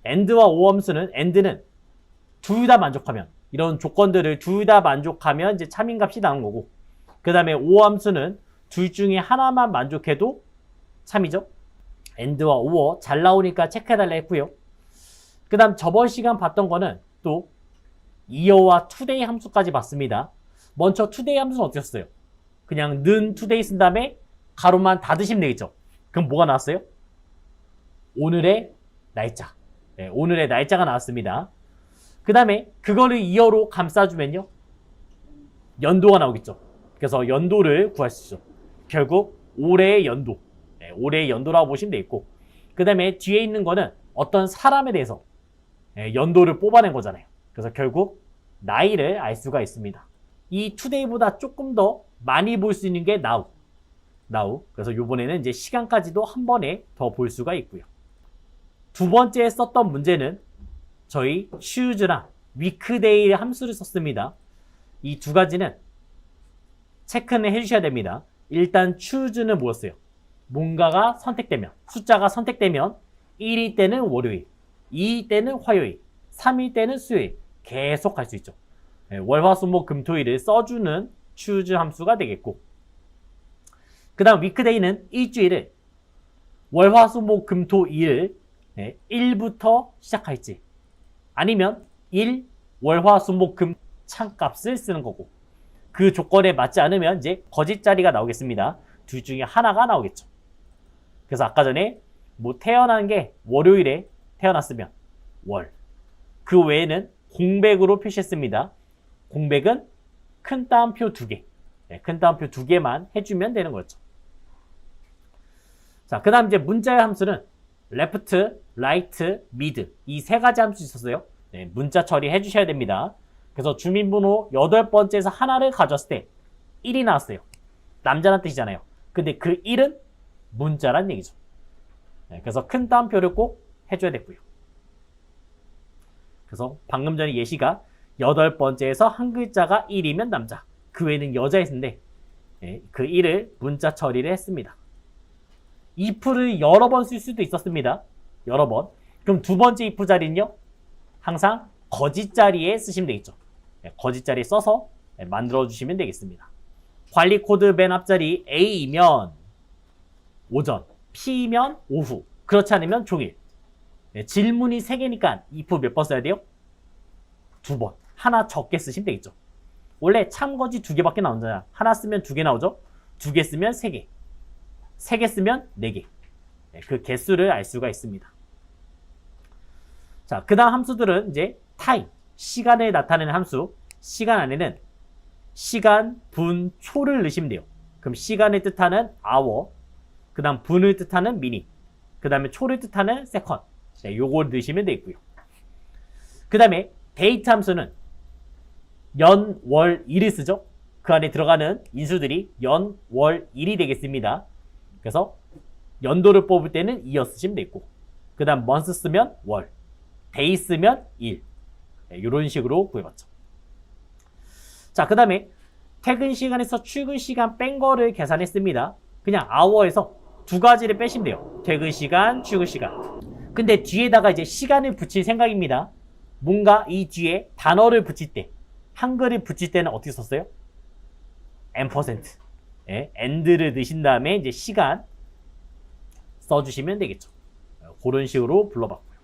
and와 or 함수는 and는 둘 다 만족하면, 이런 조건들을 둘 다 만족하면 이제 참인값이 나온 거고, 그 다음에 or 함수는 둘 중에 하나만 만족해도 참이죠. and와 or 잘 나오니까 체크해달라 했고요. 그 다음 저번 시간 봤던 거는 또 year와 today 함수까지 봤습니다. 먼저 today 함수는 어떻게 썼어요? 그냥 는 today 쓴 다음에 가로만 닫으시면 되겠죠. 그럼 뭐가 나왔어요? 오늘의 날짜. 네, 오늘의 날짜가 나왔습니다. 그 다음에 그거를 year로 감싸주면요, 연도가 나오겠죠. 그래서 연도를 구할 수 있죠. 결국 올해의 연도, 네, 올해의 연도라고 보시면 되겠고, 그 다음에 뒤에 있는 거는 어떤 사람에 대해서 연도를 뽑아낸 거잖아요. 그래서 결국 나이를 알 수가 있습니다. 이 today보다 조금 더 많이 볼 수 있는 게 now. 그래서 이번에는 이제 시간까지도 한 번에 더 볼 수가 있고요. 두 번째 썼던 문제는 저희 choose랑 weekday 함수를 썼습니다. 이 두 가지는 체크는 해주셔야 됩니다. 일단 choose는 뭐였어요? 뭔가가 선택되면, 숫자가 선택되면 1일 때는 월요일, 2일 때는 화요일, 3일 때는 수요일 계속 갈 수 있죠. 월, 화, 수, 목, 금, 토일을 써주는 choose 함수가 되겠고, 그 다음 weekday는 일주일을 월, 화, 수, 목, 금, 토, 일 1부터 시작할지 아니면 1, 월, 화, 수, 목, 금 창값을 쓰는 거고, 그 조건에 맞지 않으면 이제 거짓자리가 나오겠습니다. 둘 중에 하나가 나오겠죠. 그래서 아까 전에 뭐 태어난 게 월요일에 태어났으면 월, 그 외에는 공백으로 표시했습니다. 공백은 큰 따옴표 2개, 큰 따옴표 2개만 해주면 되는 거죠. 자, 그 다음 이제 문자의 함수는 left, right, mid 이 세 가지 함수 있었어요. 문자 처리해 주셔야 됩니다. 그래서 주민번호 8번째에서 하나를 가졌을 때 1이 나왔어요. 남자란 뜻이잖아요. 근데 그 1은 문자란 얘기죠. 그래서 큰 따옴표를 꼭 해줘야 되고요. 그래서 방금 전에 예시가 8번째에서 한 글자가 1이면 남자, 그 외에는 여자였는데 그 1을 문자 처리를 했습니다. if를 여러 번 쓸 수도 있었습니다. 여러 번. 그럼 두 번째 if 자리는요, 항상 거짓 자리에 쓰시면 되겠죠. 거짓 자리에 써서 만들어 주시면 되겠습니다. 관리 코드 맨 앞자리 A이면 오전, P이면 오후, 그렇지 않으면 종일. 질문이 3개니까 if 몇 번 써야 돼요? 2번. 하나 적게 쓰시면 되겠죠. 원래 참거지 2개밖에 나오잖아요. 하나 쓰면 2개 나오죠. 2개 쓰면 3개. 3개 쓰면 4개. 그 개수를 알 수가 있습니다. 자, 그 다음 함수들은 이제 타임, 시간을 나타내는 함수. 시간 안에는 시간, 분, 초를 넣으시면 돼요. 그럼 시간을 뜻하는 hour, 그 다음 분을 뜻하는 minute, 그 다음에 초를 뜻하는 second. 요걸 넣으시면 되겠고요. 그 다음에 데이트 함수는 연, 월, 일을 쓰죠. 그 안에 들어가는 인수들이 연, 월, 일이 되겠습니다. 그래서 연도를 뽑을 때는 이어 쓰시면 되겠고, 그 다음 month 쓰면 월, day 쓰면 일, 이런 식으로 구해봤죠. 자, 그 다음에 퇴근 시간에서 출근 시간 뺀 거를 계산했습니다. 그냥 hour에서 두 가지를 빼시면 돼요. 퇴근 시간, 출근 시간. 근데 뒤에다가 이제 시간을 붙일 생각입니다. 뭔가 이 뒤에 단어를 붙일 때, 한글을 붙일 때는 어떻게 썼어요? %. and를 넣으신 다음에 이제 시간 써주시면 되겠죠. 그런 식으로 불러봤고요.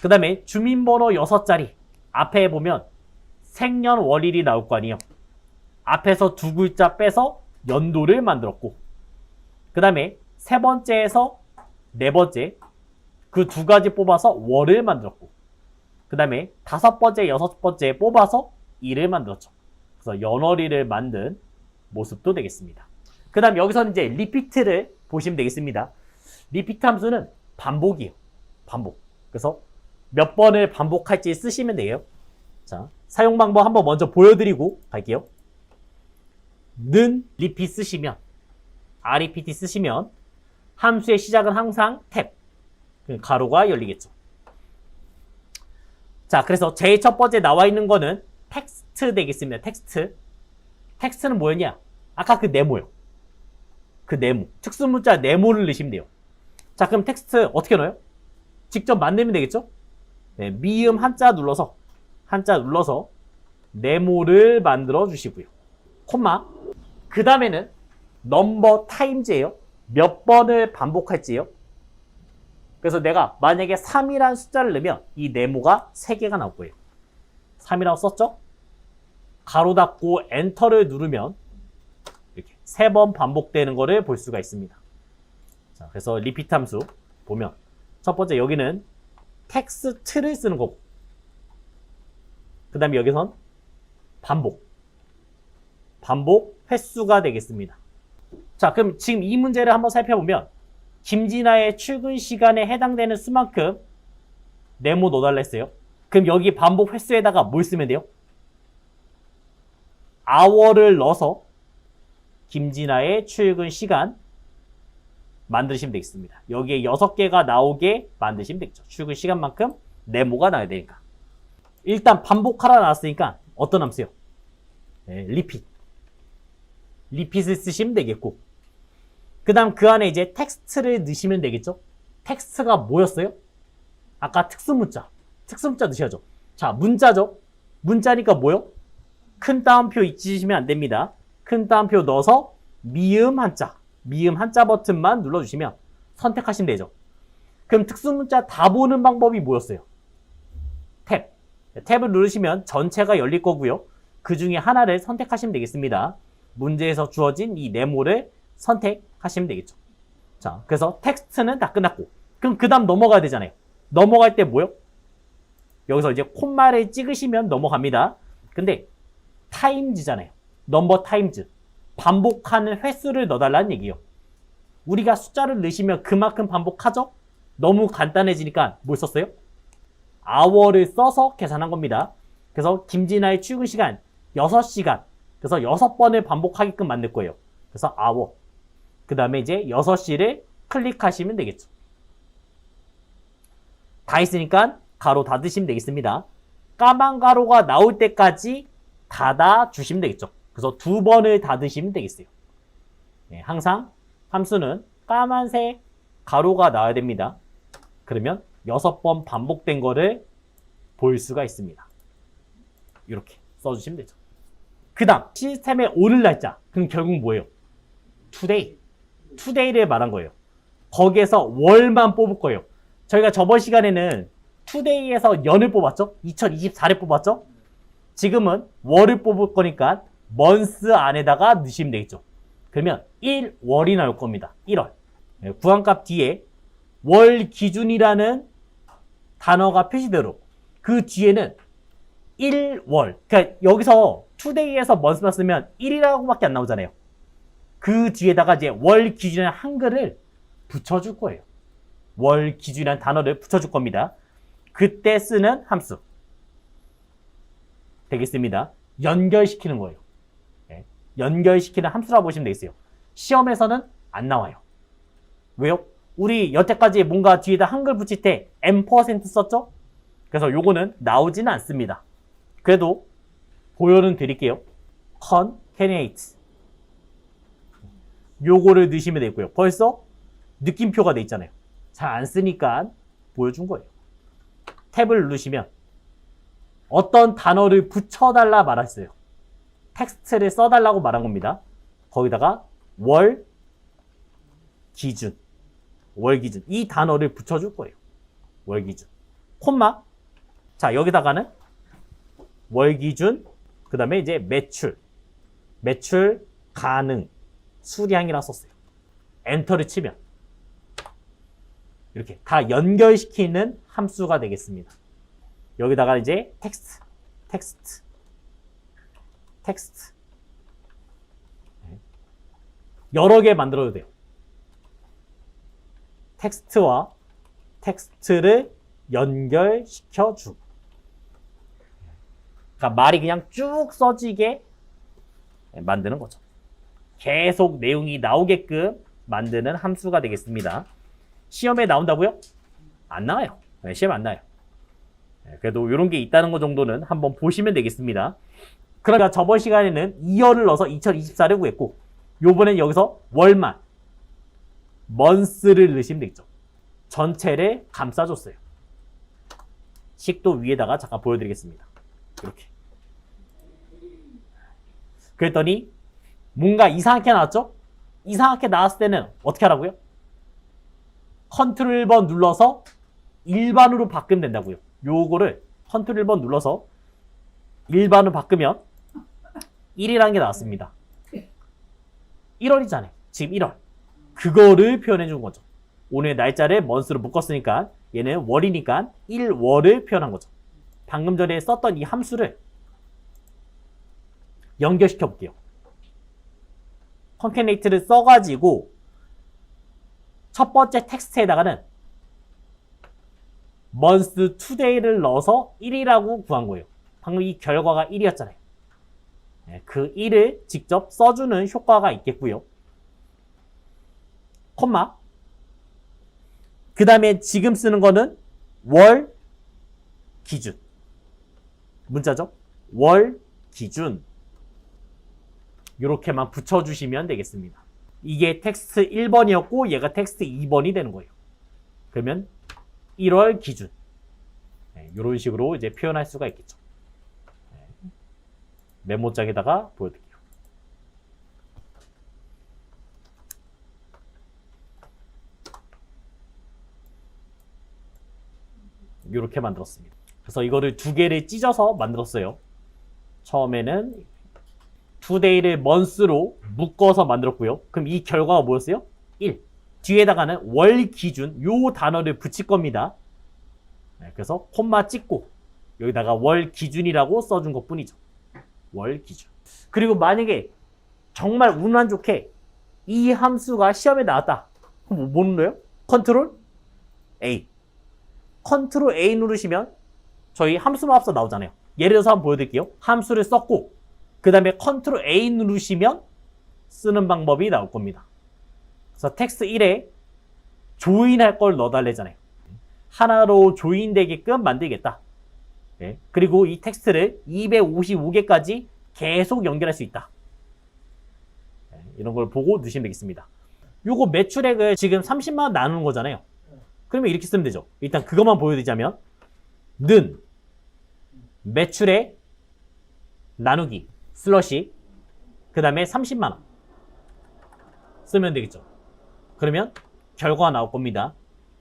그 다음에 주민번호 6자리 앞에 보면 생년월일이 나올 거 아니에요. 앞에서 두 글자 빼서 연도를 만들었고, 그 다음에 세 번째에서 네 번째 그 두 가지 뽑아서 월을 만들었고, 그 다음에 다섯 번째, 여섯 번째 뽑아서 일을 만들었죠. 그래서 연월일을 만든 모습도 되겠습니다. 그 다음 여기서는 이제 리피트를 보시면 되겠습니다. 리피트 함수는 반복이에요. 반복. 그래서 몇 번을 반복할지 쓰시면 돼요. 자, 사용 방법 한번 먼저 보여드리고 갈게요. 는 리피트 쓰시면, rept 쓰시면 함수의 시작은 항상 탭, 가로가 열리겠죠. 자, 그래서 제일 첫 번째 나와 있는 거는 텍스트 되겠습니다. 텍스트. 텍스트는 뭐였냐? 아까 그 네모요. 그 네모. 특수문자 네모를 넣으시면 돼요. 자, 그럼 텍스트 어떻게 넣어요? 직접 만들면 되겠죠? 네, 미음 한자 눌러서 네모를 만들어 주시고요. 콤마. 그 다음에는 넘버 타임즈예요. 몇 번을 반복할지요. 그래서 내가 만약에 3이라는 숫자를 넣으면 이 네모가 3개가 나올 거예요. 3이라고 썼죠? 가로 닫고 엔터를 누르면 이렇게 3번 반복되는 거를 볼 수가 있습니다. 자, 그래서 리피트 함수 보면 첫 번째 여기는 텍스트를 쓰는 거고, 그 다음에 여기선 반복 횟수가 되겠습니다. 자, 그럼 지금 이 문제를 한번 살펴보면 김진아의 출근 시간에 해당되는 수만큼 네모 넣어달라 했어요. 그럼 여기 반복 횟수에다가 뭘 쓰면 돼요? hour를 넣어서 김진아의 출근 시간 만드시면 되겠습니다. 여기에 6개가 나오게 만드시면 되겠죠. 출근 시간만큼 네모가 나와야 되니까. 일단 반복하라 나왔으니까 어떤 함수요? 네, 리핏을 쓰시면 되겠고, 그 다음 그 안에 이제 텍스트를 넣으시면 되겠죠. 텍스트가 뭐였어요? 아까 특수문자 넣으셔야죠. 자, 문자죠. 문자니까 뭐요? 큰 따옴표 잊으시면 안 됩니다. 큰 따옴표 넣어서 미음 한자 버튼만 눌러주시면 선택하시면 되죠. 그럼 특수문자 다 보는 방법이 뭐였어요? 탭을 누르시면 전체가 열릴 거고요. 그 중에 하나를 선택하시면 되겠습니다. 문제에서 주어진 이 네모를 선택하시면 되겠죠. 자, 그래서 텍스트는 다 끝났고, 그럼 그 다음 넘어가야 되잖아요. 넘어갈 때 뭐요? 여기서 이제 콤마를 찍으시면 넘어갑니다. 근데 타임즈잖아요. 넘버 타임즈. 반복하는 횟수를 넣어달라는 얘기예요. 우리가 숫자를 넣으시면 그만큼 반복하죠? 너무 간단해지니까 뭘 썼어요? hour를 써서 계산한 겁니다. 그래서 김진아의 출근 시간 6시간. 그래서 6번을 반복하게끔 만들 거예요. 그래서 hour. 그 다음에 이제 6시를 클릭하시면 되겠죠. 다 했으니까 가로 닫으시면 되겠습니다. 까만 가로가 나올 때까지 닫아주시면 되겠죠. 그래서 2번을 닫으시면 되겠어요. 네, 항상 함수는 까만색 가로가 나와야 됩니다. 그러면 6번 반복된 거를 볼 수가 있습니다. 이렇게 써주시면 되죠. 그 다음 시스템의 오늘 날짜. 그럼 결국 뭐예요? today를 말한 거예요. 거기에서 월만 뽑을 거예요. 저희가 저번 시간에는 today에서 연을 뽑았죠? 2024를 뽑았죠? 지금은 월을 뽑을 거니까 month 안에다가 넣으시면 되겠죠. 그러면 1월이 나올 겁니다. 1월. 구한값 뒤에 월 기준이라는 단어가 표시대로 그 뒤에는 1월. 그러니까 여기서 today에서 month만 쓰면 1이라고밖에 안 나오잖아요. 그 뒤에다가 이제 월 기준이라는 한글을 붙여줄 거예요. 월 기준이라는 단어를 붙여줄 겁니다. 그때 쓰는 함수 되겠습니다. 연결시키는 거예요. 네. 연결시키는 함수라고 보시면 되겠어요. 시험에서는 안 나와요. 왜요? 우리 여태까지 뭔가 뒤에다 한글 붙일 때 %% 썼죠? 그래서 요거는 나오지는 않습니다. 그래도 보여는 드릴게요. concatenate. 요거를 넣으시면 되고요. 벌써 느낌표가 돼 있잖아요. 잘 안 쓰니까 보여준 거예요. 탭을 누르시면 어떤 단어를 붙여달라 말했어요. 텍스트를 써달라고 말한 겁니다. 거기다가 월 기준 이 단어를 붙여줄 거예요. 월 기준 콤마. 자, 여기다가는 월 기준, 그 다음에 이제 매출 가능 수량이라 썼어요. 엔터를 치면 이렇게 다 연결시키는 함수가 되겠습니다. 여기다가 이제 텍스트 여러 개 만들어도 돼요. 텍스트와 텍스트를 연결시켜주고, 그러니까 말이 그냥 쭉 써지게 만드는 거죠. 계속 내용이 나오게끔 만드는 함수가 되겠습니다. 시험에 나온다고요? 안 나와요. 시험에 안 나와요. 그래도 이런 게 있다는 거 정도는 한번 보시면 되겠습니다. 그러니까 저번 시간에는 2월을 넣어서 2024를 구했고, 요번엔 여기서 월만 month를 넣으시면 되겠죠. 전체를 감싸줬어요. 식도 위에다가 잠깐 보여드리겠습니다. 이렇게. 그랬더니 뭔가 이상하게 나왔죠? 이상하게 나왔을 때는 어떻게 하라고요? 컨트롤 1번 눌러서 일반으로 바꾸면 된다고요. 요거를 컨트롤 1번 눌러서 일반으로 바꾸면 1이라는 게 나왔습니다. 1월이잖아요. 지금 1월. 그거를 표현해 준 거죠. 오늘 날짜를 먼스로 묶었으니까 얘는 월이니까 1월을 표현한 거죠. 방금 전에 썼던 이 함수를 연결시켜 볼게요. concatenate를 써가지고 첫 번째 텍스트에다가는 month today를 넣어서 1이라고 구한 거예요. 방금 이 결과가 1이었잖아요. 그 1을 직접 써주는 효과가 있겠고요. 콤마. 그 다음에 지금 쓰는 거는 월 기준. 문자죠? 월 기준. 이렇게만 붙여주시면 되겠습니다. 이게 텍스트 1번이었고 얘가 텍스트 2번이 되는 거예요. 그러면 1월 기준. 이런 식으로 이제 표현할 수가 있겠죠. 메모장에다가 보여드릴게요. 이렇게 만들었습니다. 그래서 이거를 두 개를 찢어서 만들었어요. 처음에는 today를 month로 묶어서 만들었고요. 그럼 이 결과가 뭐였어요? 1. 뒤에다가는 월 기준 요 단어를 붙일 겁니다. 그래서 콤마 찍고 여기다가 월 기준이라고 써준 것 뿐이죠. 월 기준. 그리고 만약에 정말 운 안 좋게 이 함수가 시험에 나왔다. 그럼 뭐 눌러요? 컨트롤 A. 컨트롤 A 누르시면 저희 함수마법사 나오잖아요. 예를 들어서 한번 보여드릴게요. 함수를 썼고 그 다음에 컨트롤 A 누르시면 쓰는 방법이 나올 겁니다. 그래서 텍스트 1에 조인할 걸 넣어달래잖아요. 하나로 조인되게끔 만들겠다. 네. 그리고 이 텍스트를 255개까지 계속 연결할 수 있다. 네. 이런 걸 보고 넣으시면 되겠습니다. 요거 매출액을 지금 30만 원 나누는 거잖아요. 그러면 이렇게 쓰면 되죠. 일단 그것만 보여드리자면 는 매출액 나누기 슬러시 그 다음에 30만 원 쓰면 되겠죠. 그러면 결과가 나올 겁니다.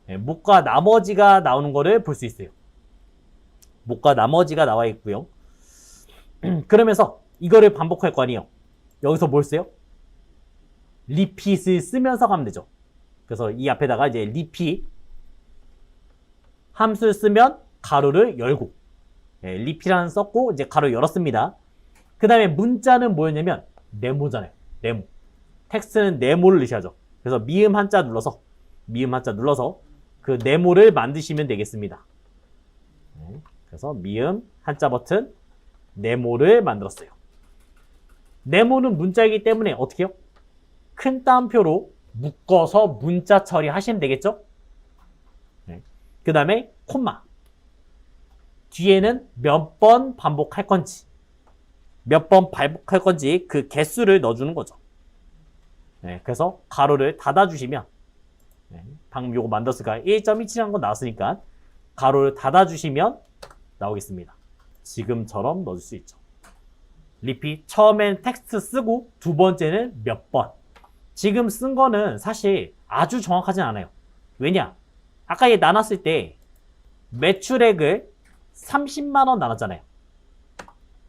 네. 못과 나머지가 나오는 거를 볼 수 있어요. 못과 나머지가 나와 있고요. 그러면서 이거를 반복할 거 아니에요. 여기서 뭘 써요? 리핏을 쓰면서 가면 되죠. 그래서 이 앞에다가 이제 리핏 함수를 쓰면 가로를 열고 리핏이라는 썼고 이제 가로 열었습니다. 그 다음에 문자는 뭐였냐면 네모잖아요. 네모. 텍스트는 네모를 넣으셔야죠. 그래서 미음 한자 눌러서 그 네모를 만드시면 되겠습니다. 그래서 미음 한자 버튼 네모를 만들었어요. 네모는 문자이기 때문에 어떻게 해요? 큰 따옴표로 묶어서 문자 처리하시면 되겠죠? 그 다음에 콤마. 뒤에는 몇 번 반복할 건지 그 개수를 넣어주는 거죠. 그래서 가로를 닫아주시면 방금 요거 만들었으니까 1.17이라는 거 나왔으니까 가로를 닫아주시면 나오겠습니다. 지금처럼 넣어줄 수 있죠. 리핏 처음엔 텍스트 쓰고 두 번째는 몇 번. 지금 쓴 거는 사실 아주 정확하진 않아요. 왜냐? 아까 얘 나눴을 때 매출액을 30만 원 나눴잖아요.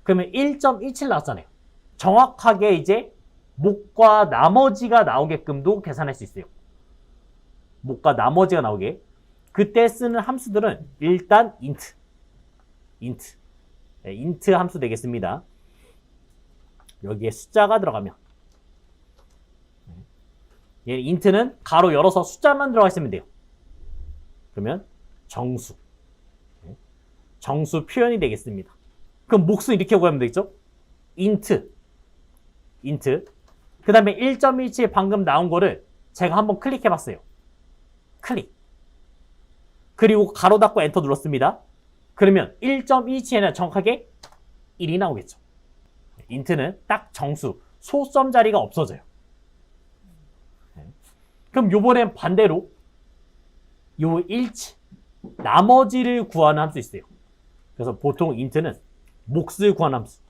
그러면 1.17 나왔잖아요. 정확하게 이제 못과 나머지가 나오게끔도 계산할 수 있어요. 못과 나머지가 나오게. 그때 쓰는 함수들은 일단 int 함수 되겠습니다. 여기에 숫자가 들어가면 얘는 int는 가로 열어서 숫자만 들어가 있으면 돼요. 그러면 정수 표현이 되겠습니다. 그럼 몫은 이렇게 구하면 되겠죠? int 그 다음에 1.17 방금 나온 거를 제가 한번 클릭해 봤어요. 클릭. 그리고 가로 닫고 엔터 눌렀습니다. 그러면 1.17에는 정확하게 1이 나오겠죠. int는 딱 정수, 소점 자리가 없어져요. 그럼 요번엔 반대로 요 일치, 나머지를 구하는 함수 있어요. 그래서 보통 int는 몫을 구하는 함수.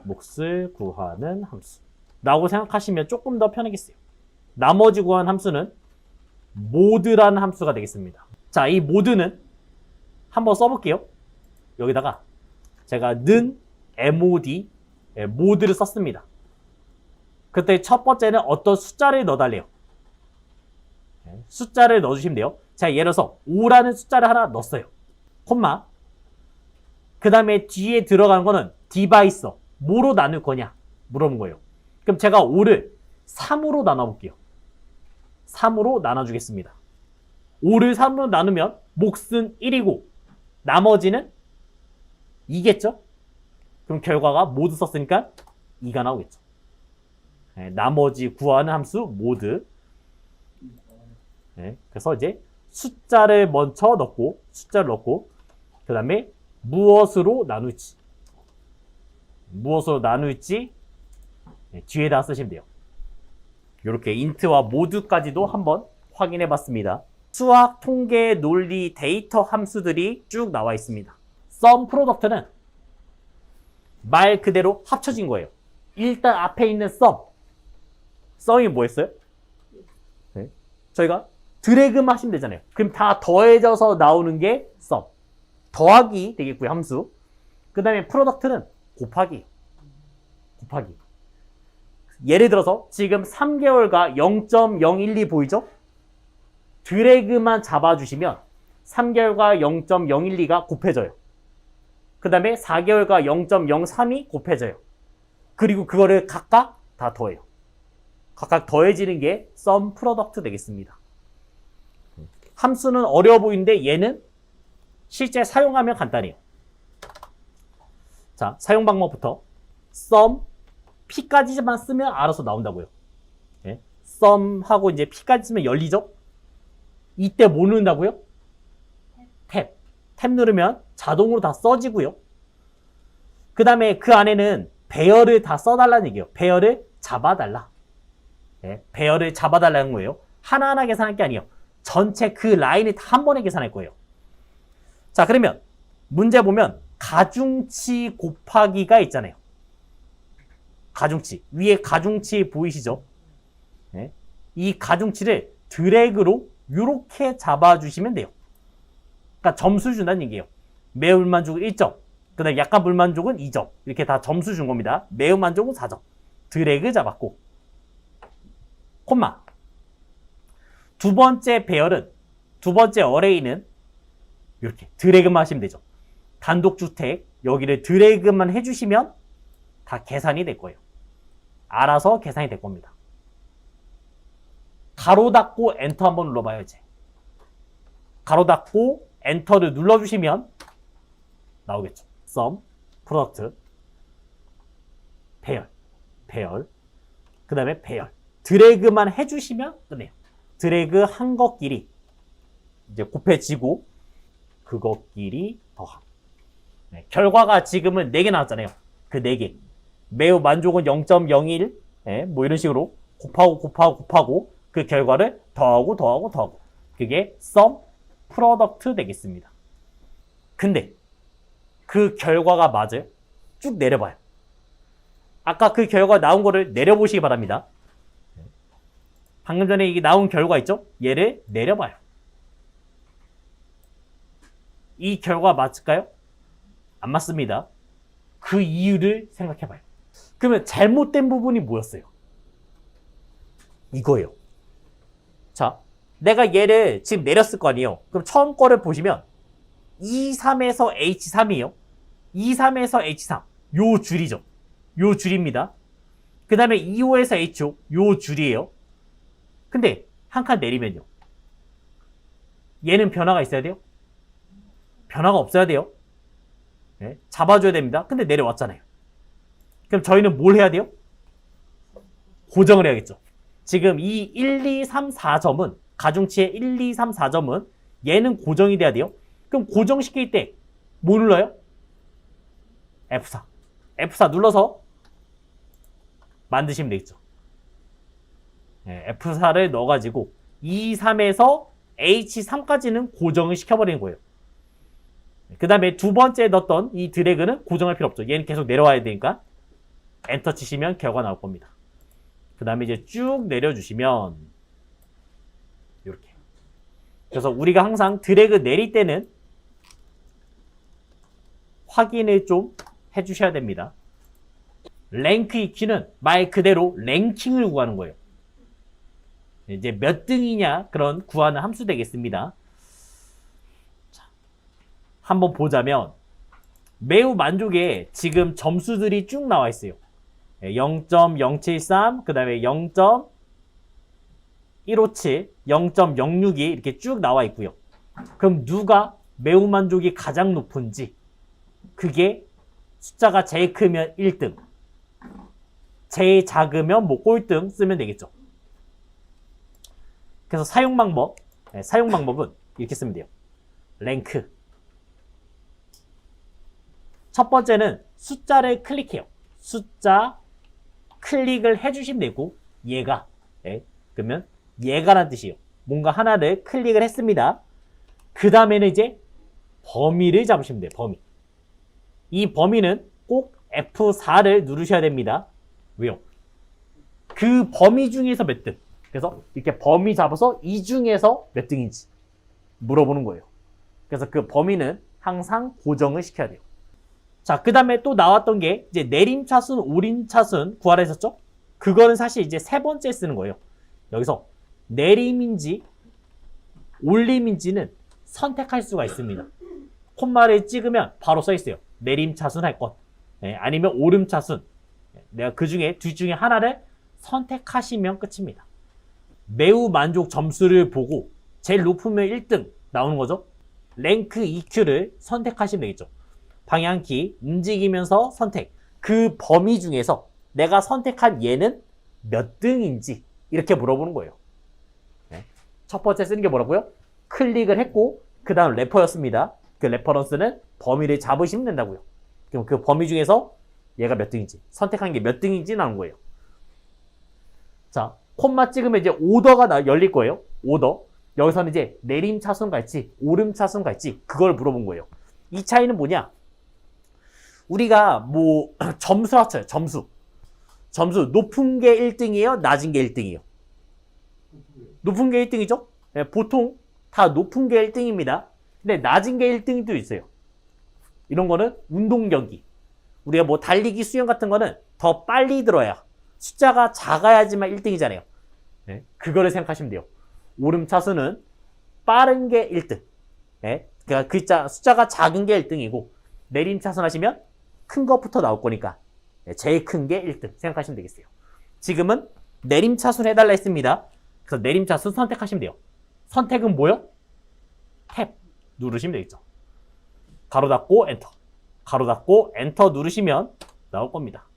몫을 구하는 함수. 라고 생각하시면 조금 더 편하겠어요. 나머지 구하는 함수는 모드라는 함수가 되겠습니다. 자, 이 모드는 한번 써볼게요. 여기다가 제가 는 mod, 모드를 썼습니다. 그때 첫 번째는 어떤 숫자를 넣어달래요. 숫자를 넣어주시면 돼요. 자, 예를 들어서 5라는 숫자를 하나 넣었어요. 콤마. 그 다음에 뒤에 들어가는 거는 디바이서. 뭐로 나눌 거냐? 물어본 거예요. 그럼 제가 5를 3으로 나눠볼게요. 3으로 나눠주겠습니다. 5를 3으로 나누면 몫은 1이고 나머지는 2겠죠? 그럼 결과가 모두 썼으니까 2가 나오겠죠. 네, 나머지 구하는 함수 모드. 네, 그래서 이제 숫자를 먼저 넣고 그 다음에 무엇으로 나눌지 네, 뒤에다 쓰시면 돼요. 이렇게 int와 모드까지도 한번 확인해 봤습니다. 수학, 통계, 논리, 데이터 함수들이 쭉 나와 있습니다. sum product는 말 그대로 합쳐진 거예요. 일단 앞에 있는 sum이 뭐였어요? 네. 저희가 드래그만 하시면 되잖아요. 그럼 다 더해져서 나오는 게 sum. 더하기 되겠고요, 함수. 그 다음에 product는 곱하기. 예를 들어서 지금 3개월과 0.012 보이죠? 드래그만 잡아주시면 3개월과 0.012가 곱해져요. 그 다음에 4개월과 0.03이 곱해져요. 그리고 그거를 각각 다 더해요. 각각 더해지는 게 sum product 되겠습니다. 함수는 어려워 보이는데 얘는 실제 사용하면 간단해요. 자, 사용 방법부터 sum p까지만 쓰면 알아서 나온다고요. 네? sum하고 이제 p까지 쓰면 열리죠? 이때 뭐 누른다고요? 탭 누르면 자동으로 다 써지고요. 그 다음에 그 안에는 배열을 다 써달라는 얘기예요. 배열을 잡아달라. 네? 배열을 잡아달라는 거예요. 하나하나 계산할 게 아니에요. 전체 그 라인을 다 한 번에 계산할 거예요. 자, 그러면 문제 보면 가중치 곱하기가 있잖아요. 가중치. 위에 가중치 보이시죠? 네? 이 가중치를 드래그로 이렇게 잡아주시면 돼요. 그러니까 점수 준다는 얘기예요. 매우 불만족은 1점. 그 다음에 약간 불만족은 2점. 이렇게 다 점수 준 겁니다. 매우 만족은 4점. 드래그 잡았고. 콤마. 두 번째 배열은, 두 번째 어레이는 이렇게 드래그만 하시면 되죠. 단독주택 여기를 드래그만 해주시면 다 계산이 될 거예요. 알아서 계산이 될 겁니다. 가로 닫고 엔터 한번 눌러봐요. 이제 가로 닫고 엔터를 눌러주시면 나오겠죠. sum, product, 배열, 그 다음에 배열. 드래그만 해주시면 끝내요. 드래그 한 것끼리 이제 곱해지고 그것끼리 더함. 네, 결과가 지금은 4개 나왔잖아요. 그 4개. 매우 만족은 0.01, 네, 뭐 이런 식으로 곱하고 그 결과를 더하고 그게 sum product 되겠습니다. 근데 그 결과가 맞아요? 쭉 내려봐요. 아까 그 결과 나온 거를 내려보시기 바랍니다. 방금 전에 이게 나온 결과 있죠? 얘를 내려봐요. 이 결과 맞을까요? 안 맞습니다. 그 이유를 생각해봐요. 그러면 잘못된 부분이 뭐였어요? 이거예요. 자, 내가 얘를 지금 내렸을 거 아니에요. 그럼 처음 거를 보시면 23에서 H3이에요. 23에서 H3. 요 줄이죠. 요 줄입니다. 그 다음에 25에서 H5. 요 줄이에요. 근데 한 칸 내리면요. 얘는 변화가 있어야 돼요? 변화가 없어야 돼요. 네, 잡아줘야 됩니다. 근데 내려왔잖아요. 그럼 저희는 뭘 해야 돼요? 고정을 해야겠죠. 지금 이 1, 2, 3, 4점은 가중치의 1, 2, 3, 4점은 얘는 고정이 돼야 돼요. 그럼 고정시킬 때 뭐 눌러요? F4. F4 눌러서 만드시면 되겠죠. 네, F4를 넣어가지고 2, 3에서 H3까지는 고정을 시켜버리는 거예요. 그 다음에 두 번째 넣었던 이 드래그는 고정할 필요 없죠. 얘는 계속 내려와야 되니까 엔터 치시면 결과 나올 겁니다. 그 다음에 이제 쭉 내려주시면 이렇게. 그래서 우리가 항상 드래그 내릴 때는 확인을 좀 해주셔야 됩니다. 랭크 EQ는 말 그대로 랭킹을 구하는 거예요. 이제 몇 등이냐 그런 구하는 함수 되겠습니다. 자, 한번 보자면 매우 만족에 지금 점수들이 쭉 나와 있어요. 0.073, 그 다음에 0.157, 0.062 이렇게 쭉 나와 있고요. 그럼 누가 매우 만족이 가장 높은지 그게 숫자가 제일 크면 1등, 제일 작으면 뭐 꼴등 쓰면 되겠죠. 그래서 사용 방법은 이렇게 쓰면 돼요. 랭크. 첫 번째는 숫자를 클릭해요. 숫자 클릭을 해주시면 되고 얘가 그러면 얘가란 뜻이에요. 뭔가 하나를 클릭을 했습니다. 그 다음에는 이제 범위를 잡으시면 돼요. 범위. 이 범위는 꼭 F4를 누르셔야 됩니다. 왜요? 그 범위 중에서 몇 등? 그래서 이렇게 범위 잡아서 이 중에서 몇 등인지 물어보는 거예요. 그래서 그 범위는 항상 고정을 시켜야 돼요. 자, 그 다음에 또 나왔던 게 이제 내림차순, 오림차순 구하라 했었죠? 그거는 사실 이제 세 번째 쓰는 거예요. 여기서 내림인지 올림인지는 선택할 수가 있습니다. 콤마를 찍으면 바로 써 있어요. 내림차순 할 것. 아니면 오름차순. 내가 그 중에 둘 중에 하나를 선택하시면 끝입니다. 매우 만족 점수를 보고 제일 높으면 1등 나오는 거죠. 랭크 EQ를 선택하시면 되겠죠. 방향키 움직이면서 선택. 그 범위 중에서 내가 선택한 얘는 몇 등인지 이렇게 물어보는 거예요. 첫 번째 쓰는 게 뭐라고요? 클릭을 했고 그 다음 레퍼였습니다. 그 레퍼런스는 범위를 잡으시면 된다고요. 그럼 그 범위 중에서 얘가 몇 등인지 선택한 게 몇 등인지 나오는 거예요. 자, 콤마 찍으면 이제 오더가 열릴 거예요. 오더. 여기서는 이제 내림 차순 갈지 오름 차순 갈지 그걸 물어본 거예요. 이 차이는 뭐냐? 우리가 뭐 점수 합쳐요. 점수 높은 게 1등이에요? 낮은 게 1등이에요? 높은 게 1등이죠? 네, 보통 다 높은 게 1등입니다. 근데 낮은 게 1등도 있어요. 이런 거는 운동 경기. 우리가 뭐 달리기, 수영 같은 거는 더 빨리 들어야 숫자가 작아야지만 1등이잖아요. 네, 그거를 생각하시면 돼요. 오름 차수는 빠른 게 1등. 네, 그러니까 숫자가 작은 게 1등이고 내림 차순 하시면 큰 것부터 나올 거니까 제일 큰 게 1등 생각하시면 되겠어요. 지금은 내림 차순 해달라 했습니다. 그래서 내림 차순 선택하시면 돼요. 선택은 뭐요? 탭 누르시면 되겠죠. 가로 닫고 엔터. 가로 닫고 엔터 누르시면 나올 겁니다.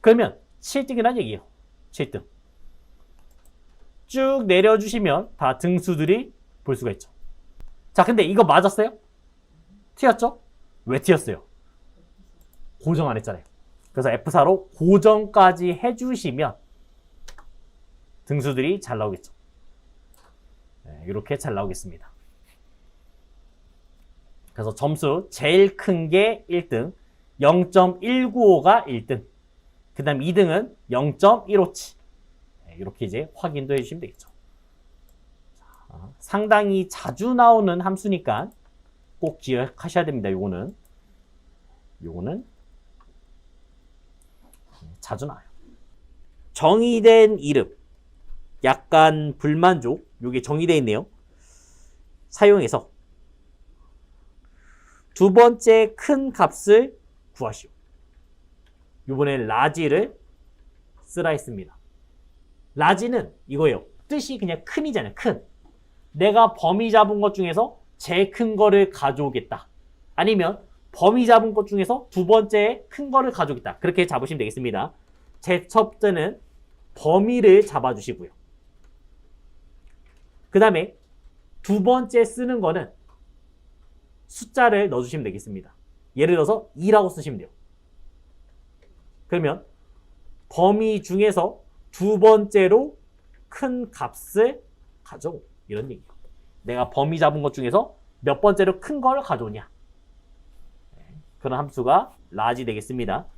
그러면 7등이라는 얘기예요. 7등. 쭉 내려주시면 다 등수들이 볼 수가 있죠. 자, 근데 이거 맞았어요? 튀었죠? 왜 튀었어요? 고정 안 했잖아요. 그래서 F4로 고정까지 해주시면 등수들이 잘 나오겠죠. 네, 이렇게 잘 나오겠습니다. 그래서 점수 제일 큰 게 1등, 0.195가 1등, 그 다음 2등은 0.157. 네, 이렇게 이제 확인도 해주시면 되겠죠. 자, 상당히 자주 나오는 함수니까 꼭 기억하셔야 됩니다. 요거는 자주 나와요. 정의된 이름, 약간 불만족, 요게 정의되어 있네요. 사용해서 두 번째 큰 값을 구하시오. 요번에 라지를 쓰라 했습니다. 라지는 이거예요. 뜻이 그냥 큰이잖아요. 큰. 내가 범위 잡은 것 중에서 제일 큰 거를 가져오겠다. 아니면 범위 잡은 것 중에서 두 번째 큰 거를 가져오겠다. 그렇게 잡으시면 되겠습니다. 제 첫째는 범위를 잡아주시고요. 그 다음에 두 번째 쓰는 거는 숫자를 넣어주시면 되겠습니다. 예를 들어서 2라고 쓰시면 돼요. 그러면 범위 중에서 두 번째로 큰 값을 가져오. 이런 얘기예요. 내가 범위 잡은 것 중에서 몇 번째로 큰 걸 가져오냐. 그런 함수가 large 되겠습니다.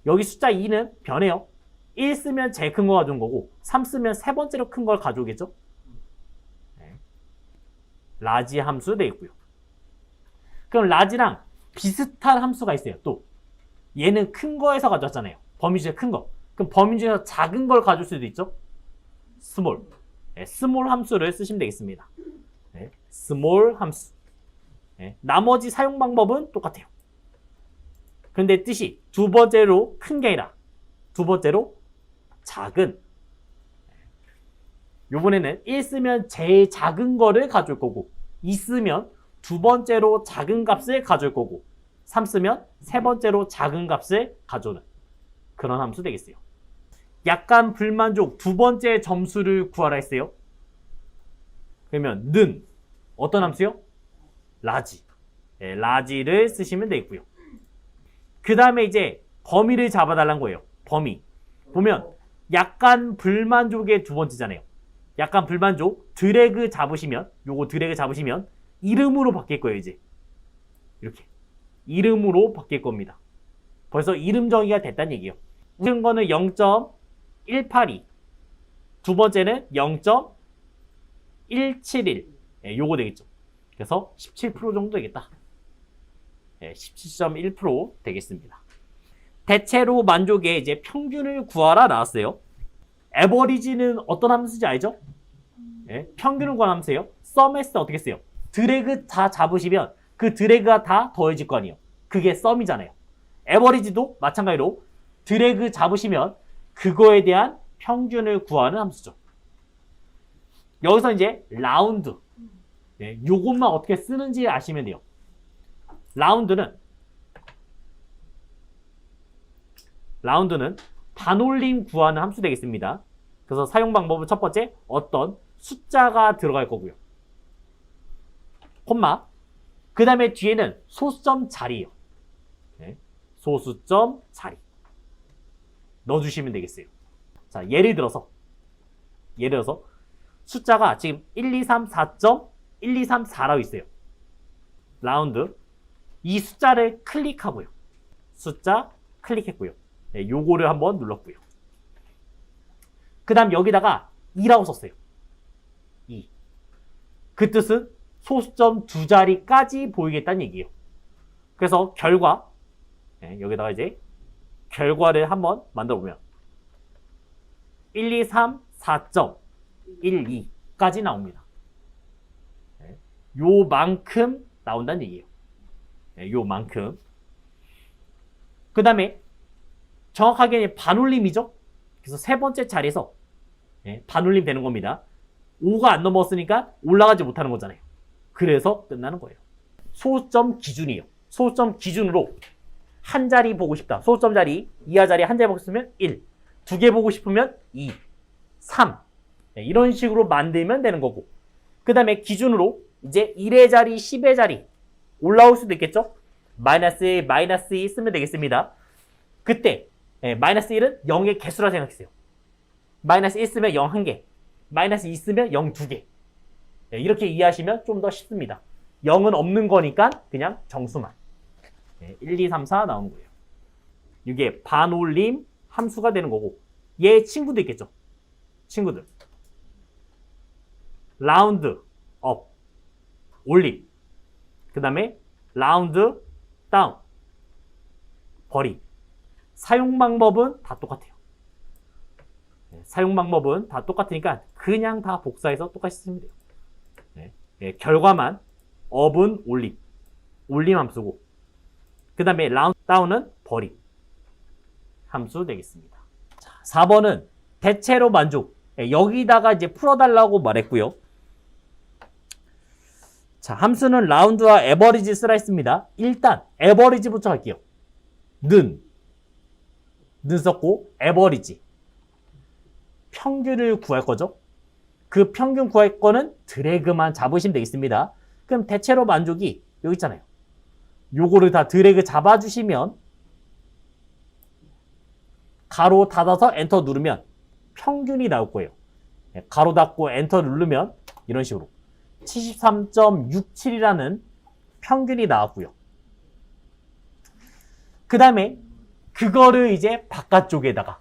여기 숫자 2는 변해요. 1 쓰면 제일 큰 거 가져온 거고 3 쓰면 세 번째로 큰 걸 가져오겠죠. large 함수 되겠고요. 그럼 large랑 비슷한 함수가 있어요. 또 얘는 큰 거에서 가져왔잖아요. 범위 중에 큰 거. 그럼 범위 중에서 작은 걸 가져올 수도 있죠. small. small 함수를 쓰시면 되겠습니다. small 함수. 나머지 사용 방법은 똑같아요. 그런데 뜻이 두 번째로 큰 게 아니라 두 번째로 작은. 요번에는 1 쓰면 제일 작은 거를 가져올 거고 2 쓰면 두 번째로 작은 값을 가져올 거고 3 쓰면 세 번째로 작은 값을 가져오는 그런 함수 되겠어요. 약간 불만족 두 번째 점수를 구하라 했어요. 그러면 는 어떤 함수요? large. large를 쓰시면 되겠고요. 그 다음에 이제 범위를 잡아달라는 거예요. 범위. 보면 약간 불만족의 두 번째잖아요. 약간 불만족 드래그 잡으시면 요거 드래그 잡으시면 이름으로 바뀔 거예요. 이제 이렇게 이름으로 바뀔 겁니다. 벌써 이름 정의가 됐다는 얘기예요. 우선 거는 0.182 두 번째는 0.171 요거 되겠죠. 그래서 17% 정도 되겠다. 17.1% 되겠습니다. 대체로 만족의 이제 평균을 구하라 나왔어요. 에버리지는 어떤 함수인지 알죠? 평균을 구하는 함수예요. 썸에서 어떻게 써요? 드래그 다 잡으시면 그 드래그가 다 더해질 거 아니에요. 그게 썸이잖아요. 에버리지도 마찬가지로 드래그 잡으시면 그거에 대한 평균을 구하는 함수죠. 여기서 이제 라운드. 요것만 어떻게 쓰는지 아시면 돼요. 라운드는 반올림 구하는 함수 되겠습니다. 그래서 사용 방법은 첫 번째 어떤 숫자가 들어갈 거고요. 콤마. 그 다음에 뒤에는 소수점 자리예요. 소수점 자리. 넣어주시면 되겠어요. 자, 예를 들어서 숫자가 지금 1234.1234라고 있어요. 라운드. 이 숫자를 클릭하고요. 숫자 클릭했고요. 요거를 한번 눌렀고요. 그 다음 여기다가 2라고 썼어요. 2. 그 뜻은 소수점 두 자리까지 보이겠다는 얘기예요. 그래서 결과, 여기다가 이제 결과를 한번 만들어 보면 1234.12까지 나옵니다. 요만큼 나온다는 얘기예요. 요만큼. 그 다음에 정확하게 반올림이죠. 그래서 세 번째 자리에서 반올림 되는 겁니다. 5가 안 넘었으니까 올라가지 못하는 거잖아요. 그래서 끝나는 거예요. 소수점 기준이에요. 소수점 기준으로 한 자리 보고 싶다. 소수점 자리, 이하 자리 한 자리 보고 싶으면 1, 두 개 보고 싶으면 2, 3 이런 식으로 만들면 되는 거고 그 다음에 기준으로 이제 1의 자리, 10의 자리 올라올 수도 있겠죠? 마이너스 1, 마이너스 2 쓰면 되겠습니다. 그때 마이너스 1은 0의 개수라 생각했어요. 마이너스 1 쓰면 0 1개, 마이너스 2 쓰면 0 2개. 이렇게 이해하시면 좀 더 쉽습니다. 0은 없는 거니까 그냥 정수만. 1, 2, 3, 4 나오는 거예요. 이게 반올림 함수가 되는 거고 얘 친구도 있겠죠. 친구들. 라운드 업, 올림. 그 다음에 라운드 다운, 버림. 사용 방법은 다 똑같아요. 사용 방법은 다 똑같으니까 그냥 다 복사해서 똑같이 쓰면 돼요. 결과만 업은 올림, 올림 함수고 그 다음에 라운드 다운은 버림 함수 되겠습니다. 자, 4번은 대체로 만족. 여기다가 이제 풀어달라고 말했고요. 자, 함수는 라운드와 에버리지 쓰라 했습니다. 일단 에버리지부터 할게요. 는 썼고 에버리지 평균을 구할 거죠. 그 평균 구할 거는 드래그만 잡으시면 되겠습니다. 그럼 대체로 만족이 여기 있잖아요. 요거를 다 드래그 잡아주시면 가로 닫아서 엔터 누르면 평균이 나올 거예요. 가로 닫고 엔터 누르면 이런 식으로 73.67이라는 평균이 나왔고요. 그 다음에 그거를 이제 바깥쪽에다가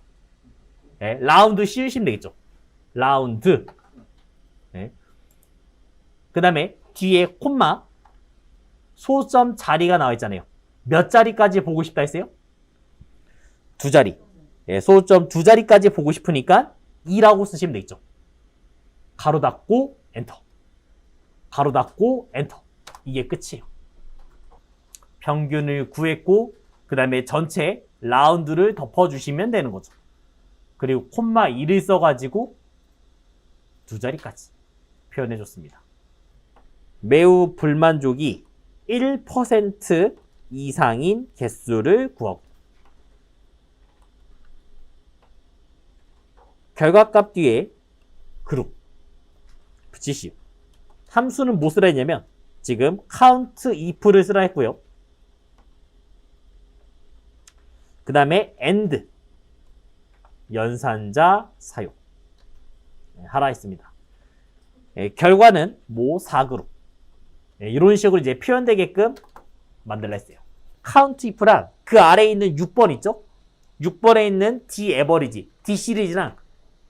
라운드 씌우시면 되겠죠. 라운드. 그 다음에 뒤에 콤마 소점 자리가 나와 있잖아요. 몇 자리까지 보고 싶다 했어요? 두 자리. 소점 두 자리까지 보고 싶으니까 2라고 쓰시면 되겠죠. 가로 닫고 엔터. 가로 닫고 엔터. 이게 끝이에요. 평균을 구했고 그 다음에 전체 라운드를 덮어주시면 되는 거죠. 그리고 콤마 2를 써가지고 두 자리까지 표현해줬습니다. 매우 불만족이 1% 이상인 개수를 구하고 결과값 뒤에 그룹 붙이시오. 함수는 뭐 쓰라 했냐면 지금 count if를 쓰라 했고요. 그 다음에 and 연산자 사용 하라 했습니다. 결과는 모 4그룹 이런 식으로 이제 표현되게끔 만들라 했어요. count if랑 그 아래에 있는 6번 있죠? 6번에 있는 D average, D 시리즈랑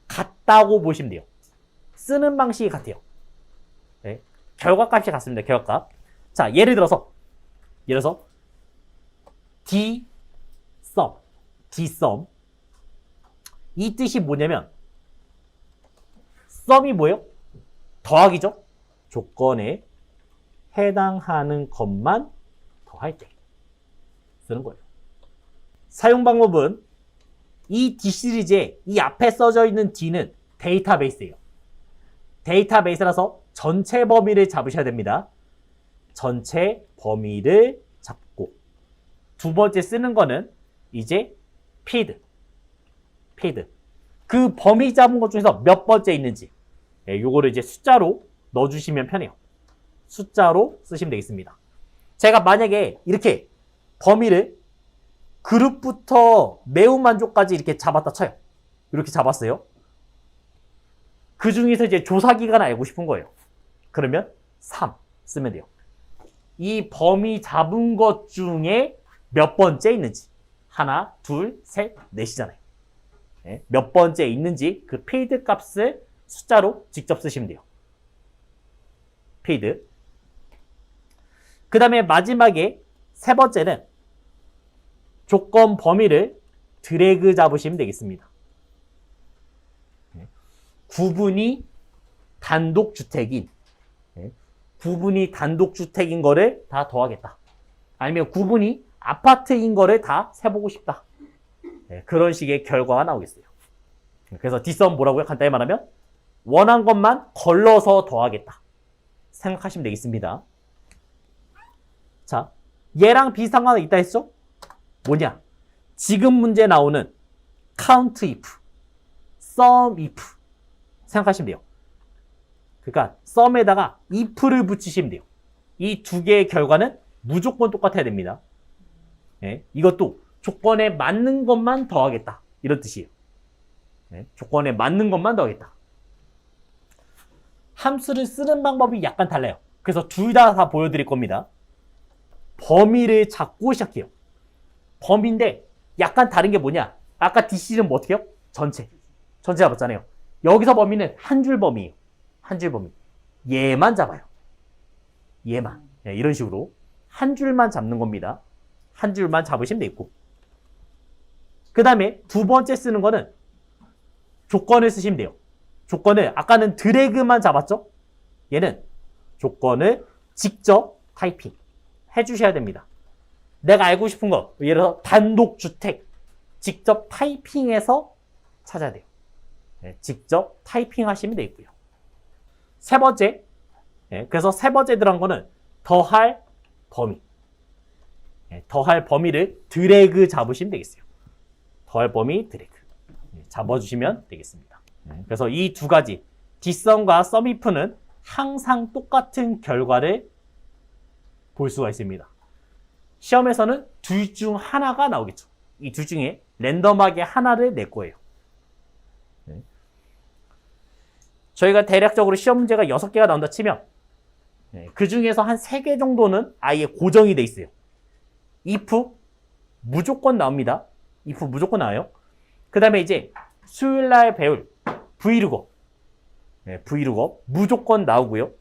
같다고 보시면 돼요. 쓰는 방식이 같아요. 결과값이 같습니다. 결과값. 자, 예를 들어서 D sum 이 뜻이 뭐냐면 sum이 뭐예요? 더하기죠. 조건에 해당하는 것만 더할 때 쓰는 거예요. 사용 방법은 이 D 시리즈에 이 앞에 써져 있는 D는 데이터베이스예요. 데이터베이스라서 전체 범위를 잡으셔야 됩니다. 전체 범위를 잡고 두 번째 쓰는 거는 이제 feed. 그 범위 잡은 것 중에서 몇 번째 있는지 요거를 이제 숫자로 넣어주시면 편해요. 숫자로 쓰시면 되겠습니다. 제가 만약에 이렇게 범위를 그룹부터 매우 만족까지 이렇게 잡았다 쳐요. 이렇게 잡았어요. 그 중에서 이제 조사기간 알고 싶은 거예요. 그러면 3 쓰면 돼요. 이 범위 잡은 것 중에 몇 번째 있는지 하나, 둘, 셋, 넷이잖아요. 몇 번째 있는지 그 페이드 값을 숫자로 직접 쓰시면 돼요. 페이드. 그 다음에 마지막에 세 번째는 조건 범위를 드래그 잡으시면 되겠습니다. 구분이 단독주택인 거를 다 더하겠다. 아니면 구분이 아파트인 거를 다 세보고 싶다. 그런 식의 결과가 나오겠어요. 그래서 dsum 뭐라고요? 간단히 말하면 원한 것만 걸러서 더하겠다. 생각하시면 되겠습니다. 자, 얘랑 비슷한 거 하나 있다 했죠? 뭐냐? 지금 문제 나오는 count if, sum if 생각하시면 돼요. 그러니까 sum에다가 if를 붙이시면 돼요. 이 두 개의 결과는 무조건 똑같아야 됩니다. 이것도 조건에 맞는 것만 더하겠다. 이런 뜻이에요. 조건에 맞는 것만 더하겠다. 함수를 쓰는 방법이 약간 달라요. 그래서 둘 다 보여드릴 겁니다. 범위를 잡고 시작해요. 범위인데 약간 다른 게 뭐냐? 아까 DC는 뭐 어떻게 해요? 전체 잡았잖아요. 여기서 범위는 한 줄 범위예요. 한 줄 범위. 얘만 잡아요. 얘만. 이런 식으로 한 줄만 잡는 겁니다. 한 줄만 잡으시면 되겠고. 그 다음에 두 번째 쓰는 거는 조건을 쓰시면 돼요. 조건을 아까는 드래그만 잡았죠? 얘는 조건을 직접 타이핑 해주셔야 됩니다. 내가 알고 싶은 거, 예를 들어서 단독주택 직접 타이핑해서 찾아야 돼요. 직접 타이핑 하시면 되겠고요. 세 번째, 그래서 세 번째 들어간 거는 더할 범위. 더할 범위를 드래그 잡으시면 되겠어요. 더할 범위 드래그 잡아주시면 되겠습니다. 그래서 이 두 가지 dsum과 sumif는 항상 똑같은 결과를 볼 수가 있습니다. 시험에서는 둘 중 하나가 나오겠죠. 이 둘 중에 랜덤하게 하나를 낼 거예요. 저희가 대략적으로 시험 문제가 6개가 나온다 치면 그 중에서 한 3개 정도는 아예 고정이 돼 있어요. if 무조건 나옵니다. if 무조건 나와요. 그 다음에 이제 수요일날 배울 브이로그 브이로그 무조건 나오고요.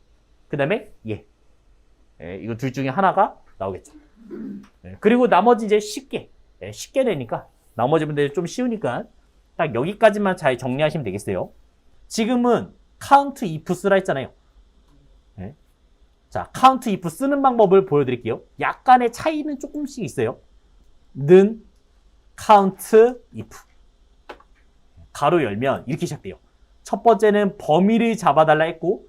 그 다음에 이거 둘 중에 하나가 나오겠죠. 그리고 나머지 이제 쉽게 되니까 나머지 분들 좀 쉬우니까 딱 여기까지만 잘 정리하시면 되겠어요. 지금은 count if 쓰라 했잖아요. 자, count if 쓰는 방법을 보여드릴게요. 약간의 차이는 조금씩 있어요. 는 count if 가로 열면 이렇게 시작돼요. 첫 번째는 범위를 잡아달라 했고,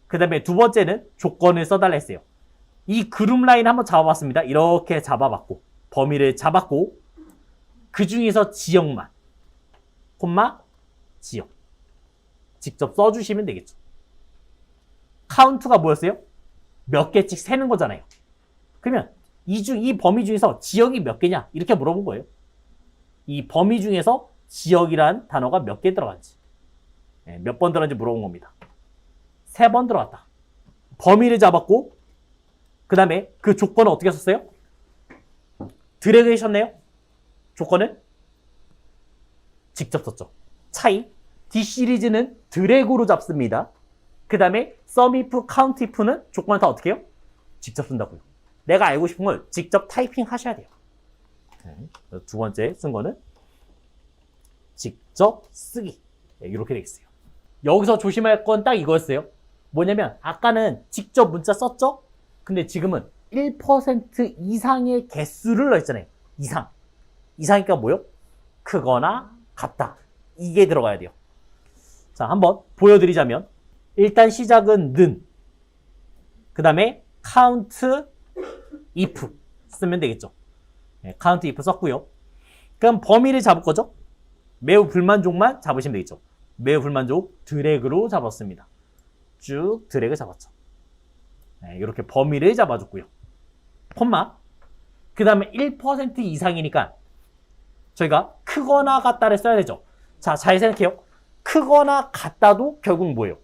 그 다음에 두 번째는 조건을 써달라 했어요. 이 그룹 라인 한번 잡아봤습니다. 이렇게 잡아봤고, 범위를 잡았고, 그 중에서 지역만, 콤마, 지역. 직접 써주시면 되겠죠. 카운트가 뭐였어요? 몇 개씩 세는 거잖아요. 그러면 이 범위 중에서 지역이 몇 개냐? 이렇게 물어본 거예요. 이 범위 중에서 지역이란 단어가 몇 개 들어간지, 몇 번 들어간지 물어본 겁니다. 3번 들어갔다. 범위를 잡았고, 그 다음에 그 조건을 어떻게 썼어요? 드래그 하셨네요? 조건을 직접 썼죠. 차이. D 시리즈는 드래그로 잡습니다. 그 다음에 sum if, count if는 조건을 다 어떻게 해요? 직접 쓴다고요. 내가 알고 싶은 걸 직접 타이핑 하셔야 돼요. 두 번째 쓴 거는 직접 쓰기. 이렇게 되겠어요. 여기서 조심할 건 딱 이거였어요. 뭐냐면 아까는 직접 문자 썼죠? 근데 지금은 1% 이상의 개수를 넣었잖아요. 이상이니까 뭐요? 크거나 같다. 이게 들어가야 돼요. 자, 한번 보여드리자면 일단 시작은 는, 그 다음에 count if 쓰면 되겠죠. count if 썼고요. 그럼 범위를 잡을 거죠. 매우 불만족만 잡으시면 되겠죠. 매우 불만족 드래그로 잡았습니다. 쭉 드래그 잡았죠. 이렇게 범위를 잡아줬고요. 콤마. 그 다음에 1% 이상이니까 저희가 크거나 같다를 써야 되죠. 자, 잘 생각해요. 크거나 같다도 결국 뭐예요?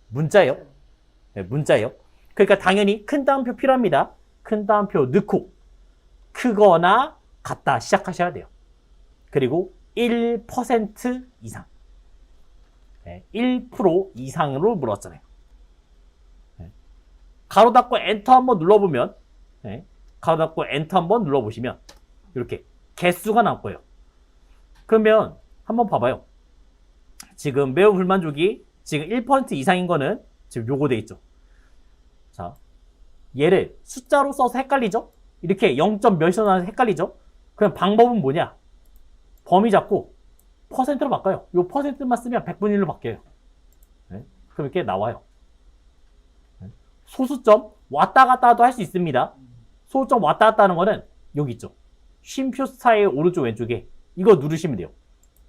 문자예요. 문자예요. 그러니까 당연히 큰 따옴표 필요합니다. 큰 따옴표 넣고 크거나 같다 시작하셔야 돼요. 그리고 1% 이상. 1% 이상으로 물었잖아요. 가로 닫고 엔터 한번 눌러보면, 가로 닫고 엔터 한번 눌러보시면 이렇게 개수가 나올 거예요. 그러면 한번 봐봐요. 지금 매우 불만족이 지금 1% 이상인 거는 지금 요거 돼 있죠. 자, 얘를 숫자로 써서 헷갈리죠? 이렇게 0. 몇이서 나와서 헷갈리죠? 그럼 방법은 뭐냐? 범위 잡고 퍼센트로 바꿔요. 요 퍼센트만 쓰면 100분의 1로 바뀌어요. 그럼 이렇게 나와요. 소수점 왔다 갔다도 할 수 있습니다. 소수점 왔다 갔다 하는 거는 여기 있죠. 쉼표 스타일 오른쪽 왼쪽에 이거 누르시면 돼요.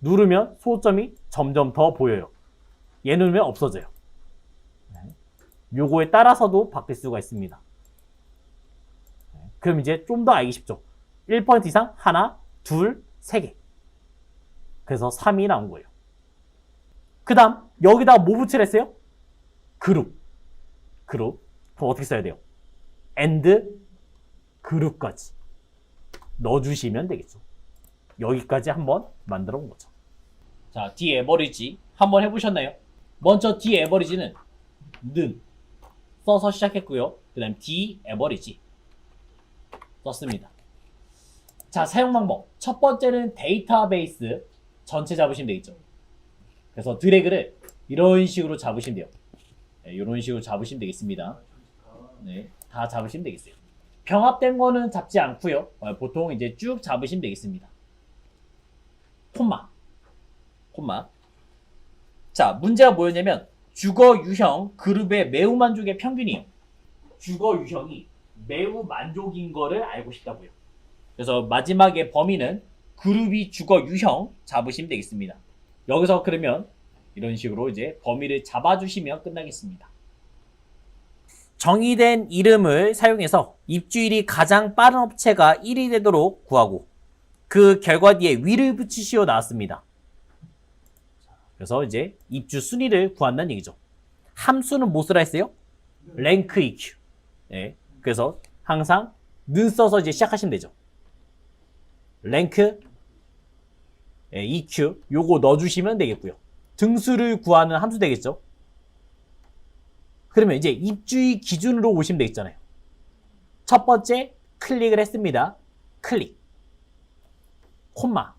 누르면 소수점이 점점 더 보여요. 얘 누르면 없어져요. 요거에 따라서도 바뀔 수가 있습니다. 그럼 이제 좀 더 알기 쉽죠. 1% 이상 하나, 둘, 3개. 그래서 3이 나온 거예요. 그 다음 여기다가 뭐 붙이라 했어요? 그룹. 그럼 어떻게 써야 돼요? and 그룹까지 넣어주시면 되겠죠. 여기까지 한번 만들어 본 거죠. 자, D 에버리지 한번 해보셨나요? 먼저 D 에버리지는 는 써서 시작했고요. 그 다음 D 에버리지 썼습니다. 자, 사용 방법. 첫 번째는 데이터베이스 전체 잡으시면 되겠죠. 그래서 드래그를 이런 식으로 잡으시면 돼요. 이런 식으로 잡으시면 되겠습니다. 다 잡으시면 되겠어요. 병합된 거는 잡지 않고요. 보통 이제 쭉 잡으시면 되겠습니다. 콤마. 자, 문제가 뭐였냐면 주거 유형 그룹의 매우 만족의 평균이에요. 주거 유형이 매우 만족인 거를 알고 싶다고요. 그래서 마지막에 범위는 그룹이 주거 유형 잡으시면 되겠습니다. 여기서 그러면 이런 식으로 이제 범위를 잡아주시면 끝나겠습니다. 정의된 이름을 사용해서 입주일이 가장 빠른 업체가 1위 되도록 구하고 그 결과 뒤에 위를 붙이시오 나왔습니다. 그래서 이제 입주 순위를 구한다는 얘기죠. 함수는 뭐 쓰라 했어요? 랭크 EQ. 예. 그래서 항상 는 써서 이제 시작하시면 되죠. 랭크 EQ 요거 넣어주시면 되겠고요. 등수를 구하는 함수 되겠죠. 그러면 이제 입주의 기준으로 오시면 되겠잖아요. 첫 번째 클릭을 했습니다. 클릭 콤마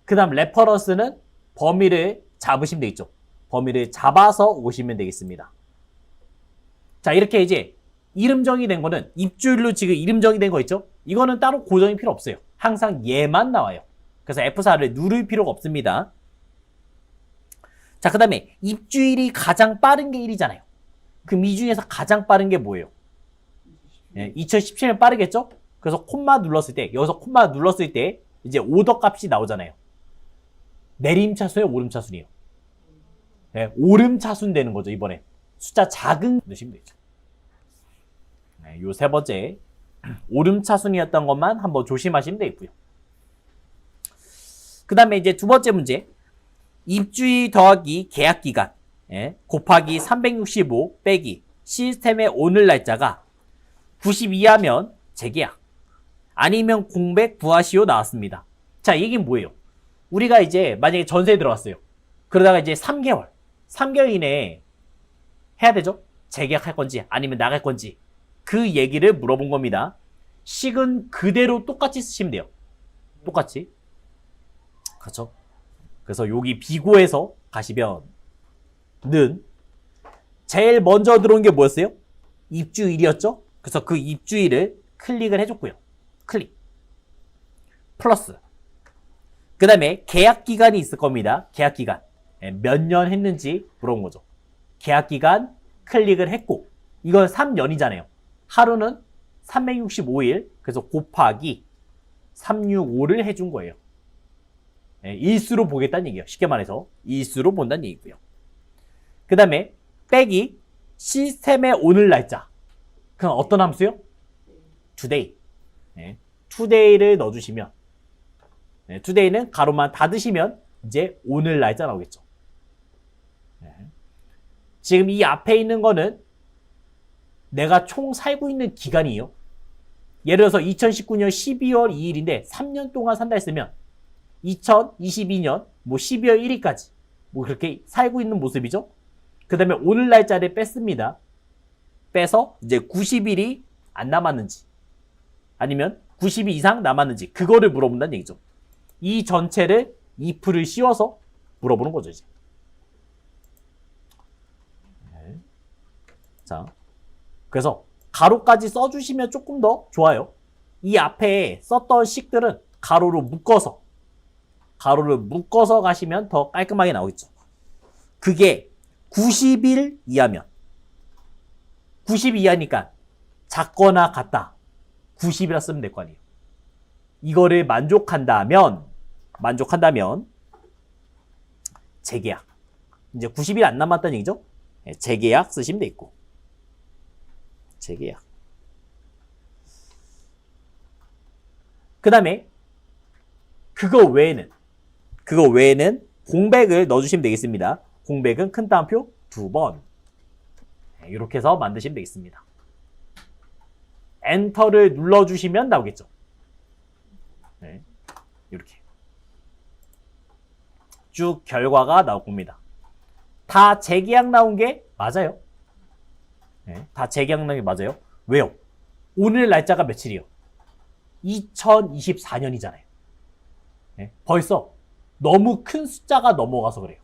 그 다음 레퍼런스는 범위를 잡으시면 되겠죠. 범위를 잡아서 오시면 되겠습니다. 자, 이렇게 이제 이름 정의된 거는 입주일로 지금 이름 정의된 거 있죠? 이거는 따로 고정이 필요 없어요. 항상 얘만 나와요. 그래서 F4를 누를 필요가 없습니다. 자, 그 다음에 입주일이 가장 빠른 게 1이잖아요. 그럼 이 중에서 가장 빠른 게 뭐예요? 2017년 빠르겠죠? 그래서 콤마 눌렀을 때, 여기서 콤마 눌렀을 때 이제 오더 값이 나오잖아요. 내림차순이에요? 오름차순이에요? 네, 오름차순 되는 거죠, 이번에. 숫자 작은 넣으시면 되죠. 네, 요 세 번째 오름차순이었던 것만 한번 조심하시면 되겠고요. 그 다음에 이제 두 번째 문제 입주일 더하기 계약기간 곱하기 365 빼기 시스템의 오늘 날짜가 92하면 재계약 아니면 공백 부하시효 나왔습니다. 자, 이게 뭐예요? 우리가 이제 만약에 전세에 들어갔어요. 그러다가 이제 3개월 이내에 해야 되죠? 재계약할 건지 아니면 나갈 건지 그 얘기를 물어본 겁니다. 식은 그대로 똑같이 쓰시면 돼요. 똑같이. 그렇죠? 그래서 여기 비고에서 가시면 는 제일 먼저 들어온 게 뭐였어요? 입주일이었죠? 그래서 그 입주일을 클릭을 해줬고요. 클릭. 플러스. 그 다음에 계약기간이 있을 겁니다. 계약기간. 몇 년 했는지 물어본 거죠. 계약기간 클릭을 했고 이건 3년이잖아요. 하루는 365일 그래서 곱하기 365를 해준 거예요. 일수로 보겠다는 얘기예요. 쉽게 말해서 일수로 본다는 얘기고요. 그 다음에 빼기 시스템의 오늘 날짜. 그럼 어떤 함수요? today. today를 넣어주시면 today는 가로만 닫으시면 이제 오늘 날짜 나오겠죠. 지금 이 앞에 있는 거는 내가 총 살고 있는 기간이에요. 예를 들어서 2019년 12월 2일인데 3년 동안 산다 했으면 2022년 뭐 12월 1일까지 뭐 그렇게 살고 있는 모습이죠. 그 다음에 오늘 날짜를 뺐습니다. 빼서 이제 90일이 안 남았는지 아니면 90일 이상 남았는지 그거를 물어본다는 얘기죠. 이 전체를 if를 씌워서 물어보는 거죠, 이제. 자, 그래서 가로까지 써주시면 조금 더 좋아요. 이 앞에 썼던 식들은 가로를 묶어서 가시면 더 깔끔하게 나오겠죠. 그게 90일 이하면 90 이하니까 작거나 같다. 90이라 쓰면 될 거 아니에요. 이거를 만족한다면 재계약. 이제 90일 안 남았다는 얘기죠. 재계약 쓰시면 되겠고. 재계약. 그 다음에 그거 외에는 공백을 넣어주시면 되겠습니다. 공백은 큰 따옴표 2번. 이렇게 해서 만드시면 되겠습니다. 엔터를 눌러주시면 나오겠죠. 이렇게 쭉 결과가 나올 겁니다. 다 재계약 나온 게 맞아요. 다 재계약 나온 게 맞아요. 왜요? 오늘 날짜가 며칠이요? 2024년이잖아요. 벌써 너무 큰 숫자가 넘어가서 그래요.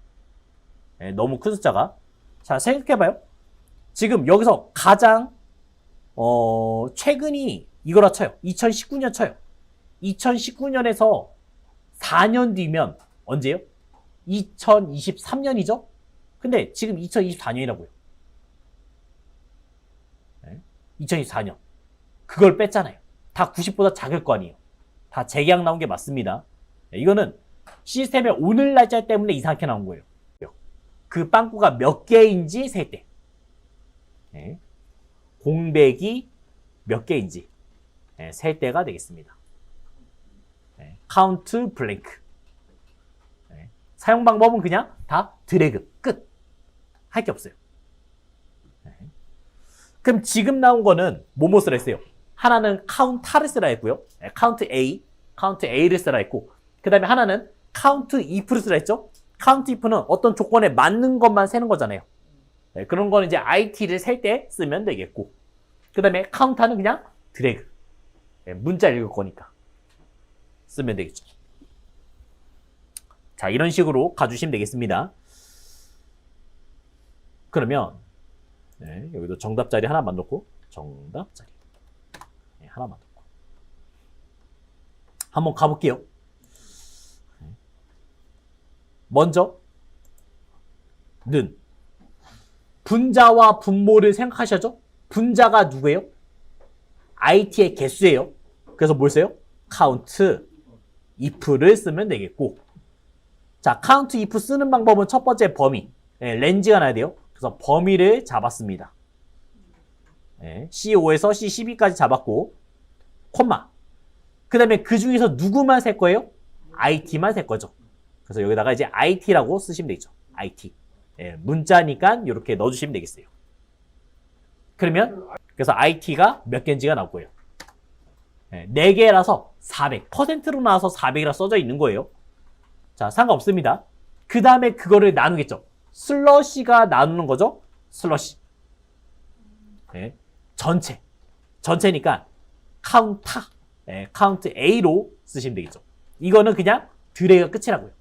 너무 큰 숫자가. 자, 생각해봐요. 지금 여기서 가장 최근이 이거라 쳐요. 2019년 쳐요. 2019년에서 4년 뒤면 언제요? 2023년이죠? 근데 지금 2024년이라고요. 2024년. 그걸 뺐잖아요. 다 90보다 작을 거 아니에요. 다 재계약 나온 게 맞습니다. 이거는 시스템의 오늘 날짜 때문에 이상하게 나온 거예요. 그 빵꾸가 몇 개인지 셀 때. 공백이 몇 개인지 셀 때가 되겠습니다. 카운트 블랭크. 사용 방법은 그냥 다 드래그 끝. 할 게 없어요. 그 그럼 지금 나온 거는 뭐뭐 쓰라 했어요? 하나는 카운트를 쓰라 했고요. 카운트 A를 쓰라 했고, 그 다음에 하나는 카운트 if를 쓰라 했죠? 카운트 if는 어떤 조건에 맞는 것만 세는 거잖아요. 그런 거는 이제 it를 셀 때 쓰면 되겠고, 그 다음에 카운터는 그냥 드래그. 문자 읽을 거니까 쓰면 되겠죠. 자, 이런 식으로 가주시면 되겠습니다. 그러면 여기도 정답 자리 하나만 넣고, 정답 자리 하나만 넣고 한번 가볼게요. 먼저 는 분자와 분모를 생각하셔죠? 분자가 누구예요? it의 개수예요. 그래서 뭘 써요? count if를 쓰면 되겠고, 자, count if 쓰는 방법은 첫 번째 범위, 렌즈가 나야 돼요. 그래서 범위를 잡았습니다. C5에서 C12까지 잡았고, 콤마. 그 다음에 그 중에서 누구만 셀 거예요? it만 셀 거죠. 그래서 여기다가 이제 it라고 쓰시면 되겠죠. it. 문자니까 이렇게 넣어주시면 되겠어요. 그러면 그래서 it가 몇 개인지가 나올 거예요. 4개라서 400. %로 나와서 400이라 써져 있는 거예요. 자, 상관없습니다. 그 다음에 그거를 나누겠죠. 슬러시가 나누는 거죠. 슬러시. 전체니까 카운터. 카운트 A로 쓰시면 되겠죠. 이거는 그냥 드래그가 끝이라고요.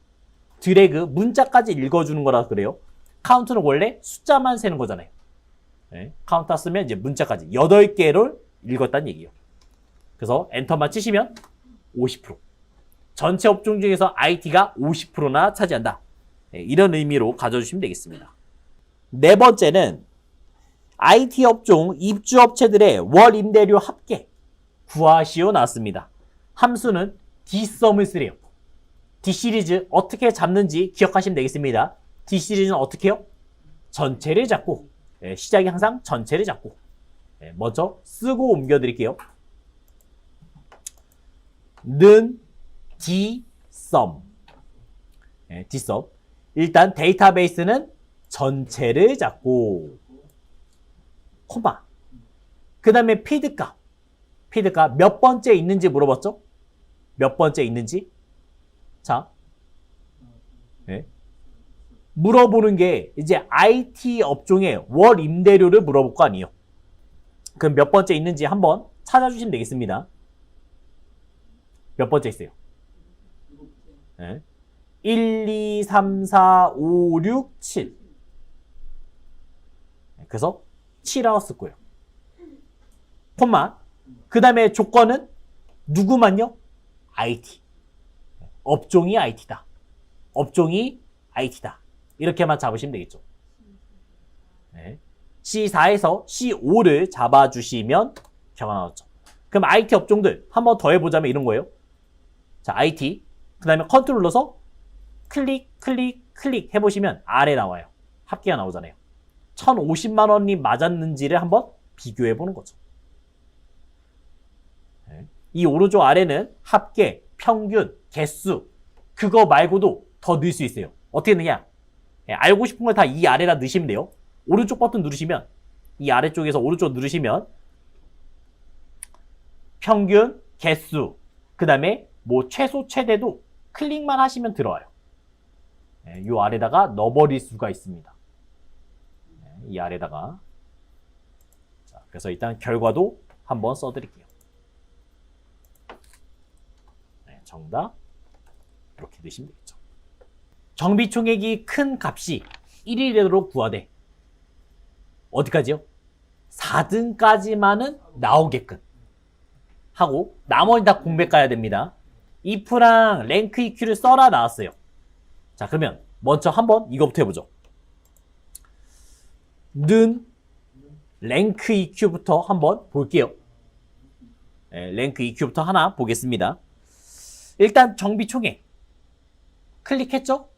드래그 문자까지 읽어주는 거라 그래요. 카운트는 원래 숫자만 세는 거잖아요. 카운터 쓰면 이제 문자까지 8개를 읽었다는 얘기예요. 그래서 엔터만 치시면 50%. 전체 업종 중에서 IT가 50%나 차지한다. 이런 의미로 가져주시면 되겠습니다. 네 번째는 IT 업종 입주업체들의 월 임대료 합계 구하시오 나왔습니다. 함수는 D썸을 쓰래요. D시리즈 어떻게 잡는지 기억하시면 되겠습니다. D시리즈는 어떻게 해요? 전체를 잡고, 시작이 항상 전체를 잡고, 먼저 쓰고 옮겨드릴게요. 는 D썸. D썸. 일단 데이터베이스는 전체를 잡고, 콤마. 그 다음에 피드값. 피드값 몇 번째 있는지 물어봤죠? 몇 번째 있는지? 자, 물어보는 게 이제 IT 업종의 월 임대료를 물어볼 거 아니에요. 그럼 몇 번째 있는지 한번 찾아주시면 되겠습니다. 몇 번째 있어요? 1, 2, 3, 4, 5, 6, 7. 그래서 7이라고 쓸 거예요. 콤마. 그 다음에 조건은 누구만요? IT. 업종이 IT다. 업종이 IT다. 이렇게만 잡으시면 되겠죠. C4에서 C5를 잡아주시면 결과 나왔죠. 그럼 IT 업종들 한 번 더 해보자면 이런 거예요. 자, IT. 그 다음에 컨트롤 눌러서 클릭 해보시면 아래 나와요. 합계가 나오잖아요. 1,050만 원이 맞았는지를 한번 비교해 보는 거죠. 이 오른쪽 아래는 합계, 평균, 개수, 그거 말고도 더 넣을 수 있어요. 어떻게 넣냐? 알고 싶은 걸 다 이 아래다 넣으시면 돼요. 오른쪽 버튼 누르시면, 이 아래쪽에서 오른쪽 누르시면 평균, 개수, 그 다음에 뭐 최소, 최대도 클릭만 하시면 들어와요. 이 아래다가 넣어버릴 수가 있습니다. 이 아래다가. 자, 그래서 일단 결과도 한번 써드릴게요. 정답 이렇게 넣으시면 되겠죠. 정비총액이 큰 값이 1이 되도록 구하되 어디까지요? 4등까지만은 나오게끔 하고 나머지 다 공백 가야 됩니다. if랑 랭크 EQ를 써라 나왔어요. 자, 그러면 먼저 한번 이거부터 해보죠. 는 랭크 EQ부터 한번 볼게요. 랭크 EQ부터 하나 보겠습니다. 일단 정비총액 클릭했죠?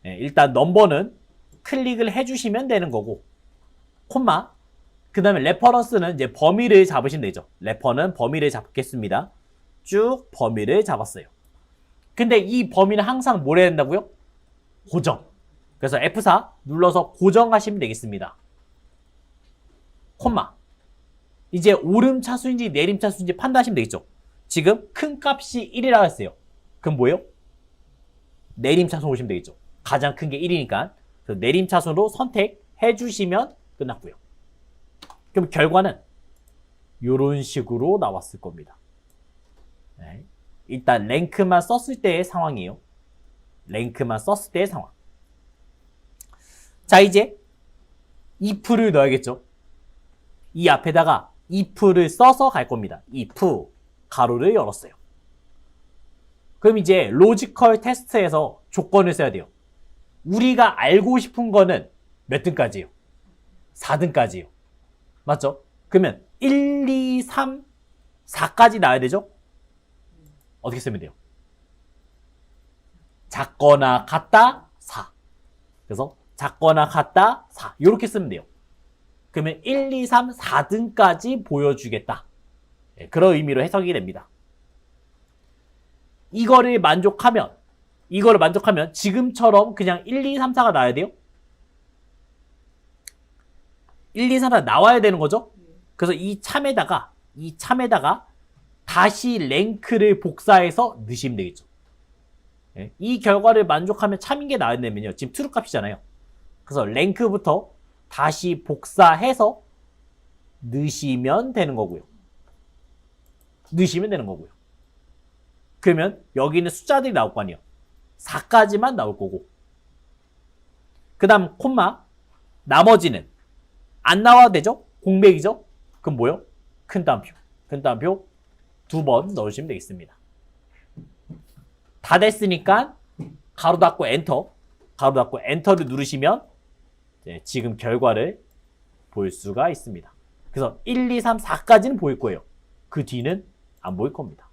일단 넘버는 클릭을 해주시면 되는 거고, 콤마. 그 다음에 레퍼런스는 이제 범위를 잡으시면 되죠. 레퍼는 범위를 잡겠습니다. 쭉 범위를 잡았어요. 근데 이 범위는 항상 뭘 해야 된다고요? 고정. 그래서 F4 눌러서 고정하시면 되겠습니다. 콤마. 이제 오름차수인지 내림차수인지 판단하시면 되겠죠. 지금 큰 값이 1이라고 했어요. 그럼 뭐예요? 내림차순 오시면 되겠죠. 가장 큰 게 1이니까. 그래서 내림차순으로 선택해 주시면 끝났고요. 그럼 결과는 이런 식으로 나왔을 겁니다. 네. 일단 랭크만 썼을 때의 상황이에요. 랭크만 썼을 때의 상황. 자, 이제 if를 넣어야겠죠. 이 앞에다가 if를 써서 갈 겁니다. if 가로를 열었어요. 그럼 이제 로지컬 테스트에서 조건을 써야 돼요. 우리가 알고 싶은 거는 몇 등까지예요? 4등까지예요. 맞죠? 그러면 1, 2, 3, 4까지 나와야 되죠? 어떻게 쓰면 돼요? 작거나 같다 4. 그래서 작거나 같다 4. 이렇게 쓰면 돼요. 그러면 1, 2, 3, 4등까지 보여주겠다. 그런 의미로 해석이 됩니다. 이거를 만족하면 지금처럼 그냥 1, 2, 3, 4가 나와야 돼요? 1, 2, 3, 4 나와야 되는 거죠? 그래서 이 참에다가 다시 랭크를 복사해서 넣으시면 되겠죠. 이 결과를 만족하면 참인 게 나와야 되면요. 지금 트루 값이잖아요. 그래서 랭크부터 다시 복사해서 넣으시면 되는 거고요. 그러면 여기는 숫자들이 나올 거 아니에요. 4까지만 나올 거고. 그 다음 콤마 나머지는 안 나와도 되죠? 공백이죠? 그럼 뭐요? 큰 따옴표 2번 넣으시면 되겠습니다. 다 됐으니까 가로 닫고 엔터를 누르시면 지금 결과를 볼 수가 있습니다. 그래서 1, 2, 3, 4까지는 보일 거예요. 그 뒤는 안 보일 겁니다.